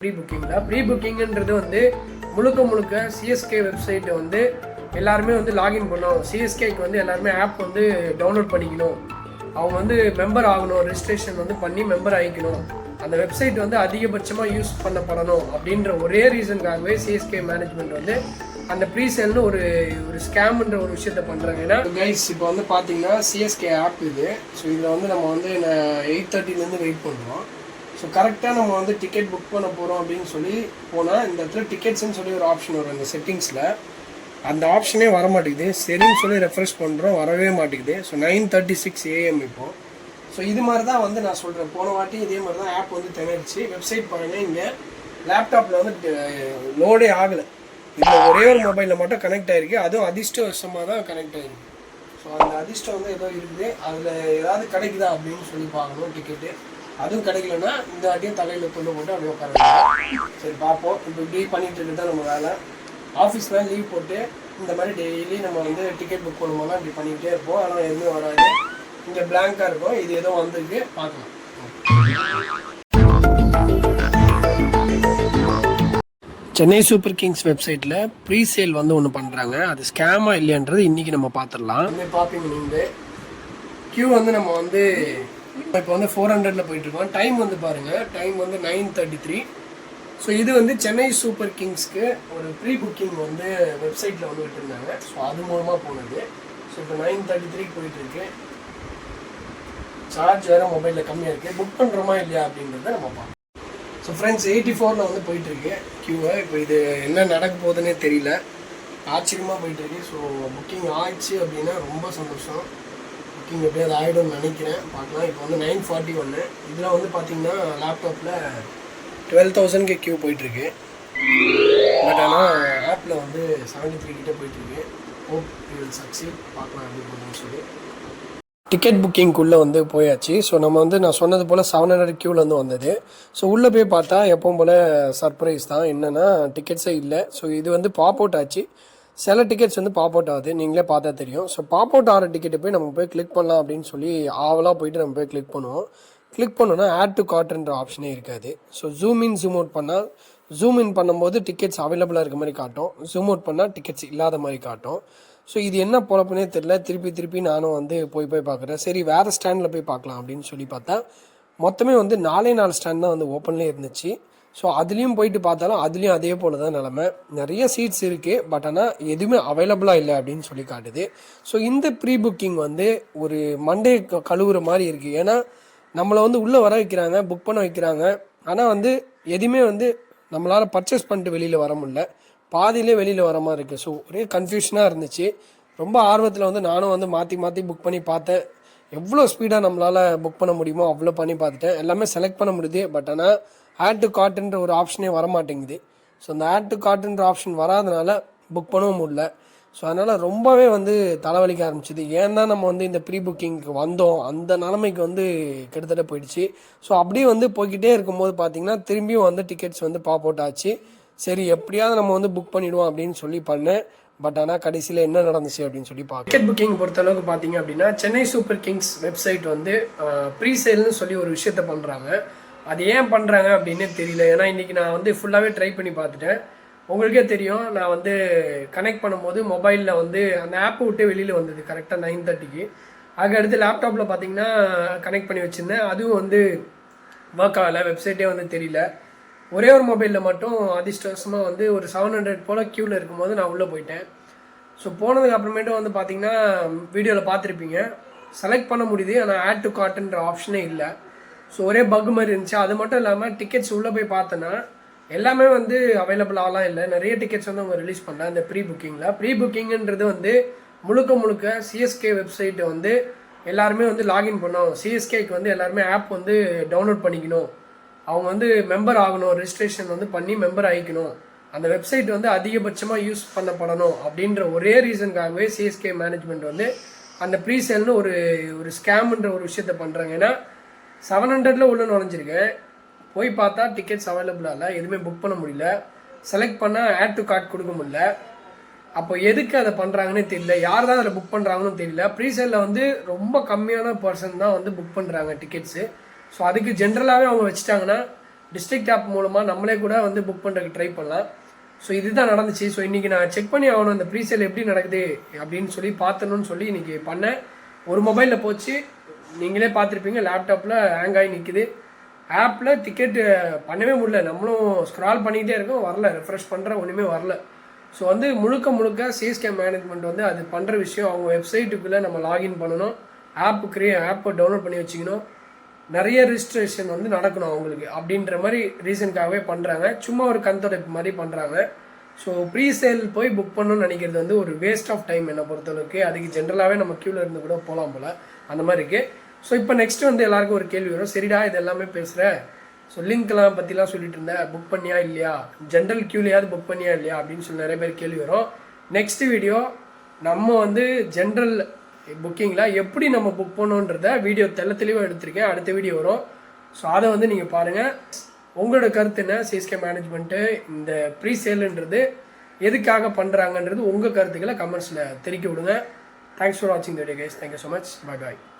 Pre புக்கிங்ன்றது வந்து முழுக்க CSK வெப்சைட்டை வந்து எல்லாருமே வந்து லாகின் பண்ணணும். சிஎஸ்கேக்கு வந்து எல்லாருமே ஆப் வந்து டவுன்லோட் பண்ணிக்கணும். அவங்க வந்து மெம்பர் ஆகணும், ரெஜிஸ்ட்ரேஷன் வந்து பண்ணி மெம்பர் ஆகிக்கணும். அந்த வெப்சைட் வந்து அதிகபட்சமாக யூஸ் பண்ணப்படணும் அப்படின்ற ஒரே ரீசனுக்காகவே சிஎஸ்கே மேனேஜ்மெண்ட் வந்து அந்த ப்ரீசேல்னு ஒரு ஸ்கேம்ன்ற ஒரு விஷயத்த பண்ணுறாங்க. ஏன்னா கைஸ் இப்போ வந்து பார்த்தீங்கன்னா சிஎஸ்கே ஆப் இது. ஸோ இதில் வந்து நம்ம வந்து 8:30 வெயிட் பண்ணுறோம். ஸோ கரெக்டாக நம்ம வந்து டிக்கெட் புக் பண்ண போகிறோம் அப்படின்னு சொல்லி போனால் இந்த இடத்துல டிக்கெட்ஸ்ன்னு சொல்லி ஒரு ஆப்ஷன் வரும் இந்த செட்டிங்ஸில். அந்த ஆப்ஷனே வர மாட்டேங்குது. சரின்னு சொல்லி ரெஃப்ரெஷ் பண்ணுறோம், வரவே மாட்டேங்குது. ஸோ 9:36 AM இப்போது. ஸோ இது மாதிரி தான் வந்து நான் சொல்கிறேன். போன வாட்டி இதே மாதிரி தான் ஆப் வந்து திணறிச்சு. வெப்சைட் பாருங்கள், இங்கே லேப்டாப்பில் வந்து லோடே ஆகலை. இதில் ஒரே ஒரு மொபைலில் மட்டும் கனெக்ட் ஆகிருக்கு. அதுவும் அதிர்ஷ்டவசமாக தான் கனெக்ட் ஆகிருக்கு. ஸோ அந்த அதிர்ஷ்டம் வந்து ஏதோ இருக்குது. அதில் ஏதாவது கிடைக்குதா அப்படின்னு சொல்லி பார்க்கணும் டிக்கெட்டு. அதுவும் கிடைக்கலன்னா இந்த வாட்டியும் தலையில் துண்டு போட்டு அப்படியே உட்கார. சரி பார்ப்போம். இப்போ இப்படி பண்ணிட்டு இருக்கு தான் நம்ம வேலை. ஆஃபீஸில் லீவ் போட்டு இந்த மாதிரி டெய்லி நம்ம வந்து டிக்கெட் புக் பண்ணும்போது இப்படி பண்ணிக்கிட்டே இருப்போம். ஆனால் எதுவுமே வராது. இங்கே பிளாங்காக இருக்கும். இது ஏதோ வந்திருக்கு, பார்க்கலாம். சென்னை சூப்பர் கிங்ஸ் வெப்சைட்டில் ப்ரீ சேல் வந்து ஒன்று பண்ணுறாங்க. அது ஸ்கேமா இல்லையான்றது இன்றைக்கி நம்ம பார்த்துடலாம். பார்ப்பீங்க நீங்கள் க்யூ வந்து நம்ம வந்து இப்போ வந்து 400 போயிட்டுருக்கோம். டைம் வந்து பாருங்கள், டைம் வந்து 9:33. ஸோ இது வந்து சென்னை சூப்பர் கிங்ஸ்க்கு ஒரு ப்ரீ புக்கிங் வந்து வெப்சைட்டில் வந்து விட்டுருந்தாங்க. ஸோ அது மூலமாக போனது. ஸோ இப்போ 9:33 போயிட்டுருக்கு. சார்ஜ் வேறு மொபைலில் கம்மியாக இருக்குது. புக் பண்ணுறோமா இல்லையா அப்படின்றத நம்ம பார்ப்போம். ஸோ ஃப்ரெண்ட்ஸ் 84 வந்து போயிட்டுருக்கு க்யூவை. இப்போ இது என்ன நடக்க போகுதுன்னே தெரியல, ஆச்சரியமாக போயிட்டுருக்கு. ஸோ புக்கிங் ஆயிடுச்சு அப்படின்னா ரொம்ப சந்தோஷம். புக்கிங் எப்படியாவது ஆகிடும்னு நினைக்கிறேன், பார்க்கலாம். இப்போ வந்து 9:41. இதில் வந்து பார்த்திங்கன்னா லேப்டாப்பில் 12,000 க்யூ போயிட்டுருக்கு. பட் ஆனால் ஆப்பில் வந்து 73 கிட்டே போயிட்டுருக்கு. Hope you will succeed. பார்க்கலாம் எப்படி போகணும்னு சொல்லி. டிக்கெட் புக்கிங்குள்ளே வந்து போயாச்சு. ஸோ நம்ம வந்து நான் சொன்னது போல் 700 க்யூவில் வந்து வந்தது. ஸோ உள்ளே போய் பார்த்தா எப்பவும் போல் சர்ப்ரைஸ் தான். என்னென்னா டிக்கெட்ஸே இல்லை. ஸோ இது வந்து பாப் அவுட் ஆச்சு. சில டிக்கெட்ஸ் வந்து பாப் அவுட் ஆகுது, நீங்களே பார்த்தா தெரியும். ஸோ பாப் அவுட் ஆகிற டிக்கெட்டை போய் நம்ம போய் கிளிக் பண்ணலாம் அப்படின்னு சொல்லி ஆவலாக போயிட்டு நம்ம போய் கிளிக் பண்ணுவோம். கிளிக் பண்ணோன்னா ஆட் டு கார்ட்ன்ற ஆப்ஷனே இருக்காது. So zoom in zoom out பண்ணால், ஜூம் இன் பண்ணும்போது டிக்கெட்ஸ் அவைலபிளாக இருக்க மாதிரி காட்டும். ஜூம் அவுட் பண்ணால் டிக்கெட்ஸ் இல்லாத மாதிரி காட்டும். ஸோ இது என்ன பொழப்புனே தெரியல. திருப்பி நானும் வந்து போய் பார்க்குறேன். சரி வேறு ஸ்டாண்டில் போய் பார்க்கலாம் அப்படின்னு சொல்லி பார்த்தா மொத்தமே வந்து 4 ஸ்டாண்ட் தான் வந்து ஓப்பன்லேயே இருந்துச்சு. ஸோ அதுலேயும் போயிட்டு பார்த்தாலும் அதுலேயும் அதே போல் தான் நிலமை. நிறைய சீட்ஸ் இருக்குது, பட் ஆனால் எதுவுமே அவைலபிளாக இல்லை அப்படின்னு சொல்லி காட்டுது. ஸோ இந்த ப்ரீ புக்கிங் வந்து ஒரு மண்டே கழுவுற மாதிரி இருக்குது. ஏன்னா நம்மளை வந்து உள்ளே வர வைக்கிறாங்க, புக் பண்ண வைக்கிறாங்க. ஆனால் வந்து எதுவுமே வந்து நம்மளால் பர்ச்சேஸ் பண்ணிட்டு வெளியில் வர முடியல, பாதியிலே வெளியில் வர மாதிரி இருக்குது. ஸோ ஒரே கன்ஃபியூஷனாக இருந்துச்சு. ரொம்ப ஆர்வத்தில் வந்து நானும் வந்து மாற்றி புக் பண்ணி பார்த்தேன். எவ்வளோ ஸ்பீடாக நம்மளால் புக் பண்ண முடியுமோ அவ்வளோ பண்ணி பார்த்துட்டேன். எல்லாமே செலக்ட் பண்ண முடியுது, பட் ஆனால் ஆட் டு கார்ட்ன்ற ஒரு ஆப்ஷனே வர மாட்டேங்குது. ஸோ அந்த ஆட் டு கார்ட்ன்ற ஆப்ஷன் வராதனால புக் பண்ணவும் முடியல. ஸோ அதனால் ரொம்பவே வந்து தலைவலிக்க ஆரம்பிச்சிது. ஏன் தான் நம்ம வந்து இந்த ப்ரீ புக்கிங்க்கு வந்தோம், அந்த நிலைமைக்கு வந்து கிட்டத்தட்ட போயிடுச்சு. ஸோ அப்படியே வந்து போய்கிட்டே இருக்கும்போது பார்த்தீங்கன்னா திரும்பியும் வந்து டிக்கெட்ஸ் வந்து பாப் அவுட் ஆச்சு. சரி எப்படியாவது நம்ம வந்து புக் பண்ணிவிடுவோம் அப்படின்னு சொல்லி பண்ணேன். பட் ஆனால் கடைசியில் என்ன நடந்துச்சு அப்படின்னு சொல்லி பார்க்க, டிக்கெட் புக்கிங் பொறுத்தளவுக்கு பார்த்தீங்க அப்படின்னா சென்னை சூப்பர் கிங்ஸ் வெப்சைட் வந்து ப்ரீ சேல்னு சொல்லி ஒரு விஷயத்த பண்ணுறாங்க. அது ஏன் பண்ணுறாங்க அப்படின்னு தெரியல. ஏன்னா இன்றைக்கி நான் வந்து ஃபுல்லாகவே ட்ரை பண்ணி பார்த்துட்டேன். உங்களுக்கே தெரியும், நான் வந்து கனெக்ட் பண்ணும்போது மொபைலில் வந்து அந்த ஆப்பை விட்டு வெளியில் வந்தது கரெக்டாக 9:30க்கு. அதுக்கடுத்து லேப்டாப்பில் பார்த்தீங்கன்னா கனெக்ட் பண்ணி வச்சுருந்தேன். அதுவும் வந்து ஒர்க் ஆகலை, வெப்சைட்டே வந்து தெரியல. ஒரே ஒரு மொபைலில் மட்டும் அதிர்ஷ்டவசமாக வந்து ஒரு 700 போல் க்யூவில் இருக்கும்போது நான் உள்ளே போயிட்டேன். ஸோ போனதுக்கு அப்புறமேட்டு வந்து பார்த்தீங்கன்னா வீடியோவில் பார்த்துருப்பீங்க, செலக்ட் பண்ண முடியுது, ஆனால் ஆட் டு கார்ட்ன்ற ஆப்ஷனே இல்லை. ஸோ ஒரே பக் மாதிரி இருந்துச்சு. அது மட்டும் இல்லாமல் டிக்கெட்ஸ் உள்ளே போய் பார்த்தோன்னா எல்லாமே வந்து அவைலபிளாகலாம் இல்லை. நிறைய டிக்கெட்ஸ் வந்து அவங்க ரிலீஸ் பண்ணாங்க இந்த ப்ரீ புக்கிங்கில். ப்ரீ புக்கிங்ன்றது வந்து முழுக்க சிஎஸ்கே வெப்சைட்டை வந்து எல்லாருமே வந்து லாகின் பண்ணணும். சிஎஸ்கேக்கு வந்து எல்லாருமே ஆப் வந்து டவுன்லோட் பண்ணிக்கணும். அவங்க வந்து மெம்பர் ஆகணும், ரெஜிஸ்ட்ரேஷன் வந்து பண்ணி மெம்பர் ஆகிக்கணும். அந்த வெப்சைட் வந்து அதிகபட்சமாக யூஸ் பண்ணப்படணும் அப்படின்ற ஒரே ரீசனுக்காகவே சிஎஸ்கே மேனேஜ்மெண்ட் வந்து அந்த ப்ரீ சேல்னு ஒரு ஸ்கேம்ன்ற ஒரு விஷயத்த பண்ணுறாங்க. ஏன்னா 700 உள்ள நுழைஞ்சிருக்கேன், போய் பார்த்தா டிக்கெட்ஸ் அவைலபிளாக இல்லை, எதுவுமே புக் பண்ண முடியல, செலக்ட் பண்ணால் ஆட் டு கார்ட் கொடுக்க முடியல. அப்போ எதுக்கு அதை பண்ணுறாங்கன்னே தெரியல, யார் தான் அதில் புக் பண்ணுறாங்கன்னு தெரியல. ப்ரீ சேலில் வந்து ரொம்ப கம்மியான பர்சன் தான் வந்து புக் பண்ணுறாங்க டிக்கெட்ஸு. ஸோ அதுக்கு ஜென்ரலாகவே அவங்க வச்சுட்டாங்கன்னா டிஸ்ட்ரிக்ட் ஆப் மூலமாக நம்மளே கூட வந்து புக் பண்ணுறதுக்கு ட்ரை பண்ணலாம். ஸோ இதுதான் நடந்துச்சு. ஸோ இன்றைக்கி நான் செக் பண்ணி ஆகணும் இந்த ப்ரீசேல் எப்படி நடக்குது அப்படின்னு சொல்லி பார்த்தணும்னு சொல்லி இன்றைக்கி பண்ணேன். ஒரு மொபைலில் போச்சு, நீங்களே பார்த்துருப்பீங்க, லேப்டாப்பில் ஹேங் ஆகி நிற்குது. ஆப்பில் டிக்கெட்டு பண்ணவே முடியல, நம்மளும் ஸ்க்ரால் பண்ணிக்கிட்டே இருக்கோம், வரல, ரெஃப்ரெஷ் பண்ணுற ஒன்றுமே வரல. ஸோ வந்து முழுக்க சிஎஸ்கே மேனேஜ்மெண்ட் வந்து அது பண்ணுற விஷயம், அவங்க வெப்சைட்டுக்குள்ளே நம்ம லாகின் பண்ணணும், ஆப்பை டவுன்லோட் பண்ணி வச்சுக்கணும், நிறைய ரிஜிஸ்ட்ரேஷன் வந்து நடக்கணும் அவங்களுக்கு அப்படின்ற மாதிரி ரீசனுக்காகவே பண்ணுறாங்க. சும்மா ஒரு கண்துடைப்பு மாதிரி பண்ணுறாங்க. ஸோ ப்ரீசேல் போய் புக் பண்ணணும்னு நினைக்கிறது வந்து ஒரு வேஸ்ட் ஆஃப் டைம் என்னை பொறுத்தளவுக்கு. அதுக்கு ஜென்ரலாகவே நம்ம க்யூவில் இருந்து கூட போகலாம் போல், அந்த மாதிரி இருக்குது. ஸோ இப்போ நெக்ஸ்ட் வந்து எல்லாருக்கும் ஒரு கேள்வி வரும், சரிடா இது எல்லாமே பேசுகிறேன், ஸோ லிங்க்லாம் பற்றிலாம் சொல்லிட்டு இருந்தேன், புக் பண்ணியா இல்லையா, ஜென்ரல் க்யூலையாவது புக் பண்ணியா இல்லையா அப்படின்னு சொல்லி நிறைய பேர் கேள்வி வரும். நெக்ஸ்ட் வீடியோ நம்ம வந்து ஜென்ரல் புக்கிங்கில் எப்படி நம்ம புக் பண்ணோன்றத வீடியோ தெளிவாக எடுத்திருக்கேன், அடுத்த வீடியோ வரும். ஸோ அதை வந்து நீங்கள் பாருங்கள். உங்களோட கருத்து என்ன, சிஎஸ்கே மேனேஜ்மெண்ட்டு இந்த ப்ரீசேலுன்றது எதுக்காக பண்ணுறாங்கன்றது உங்கள் கருத்துக்களை கமெண்ட்ஸில் தெரிவிக்க விடுங்க. தேங்க்ஸ் ஃபார் வாட்சிங் the video guys. Thank you so much. Bye bye.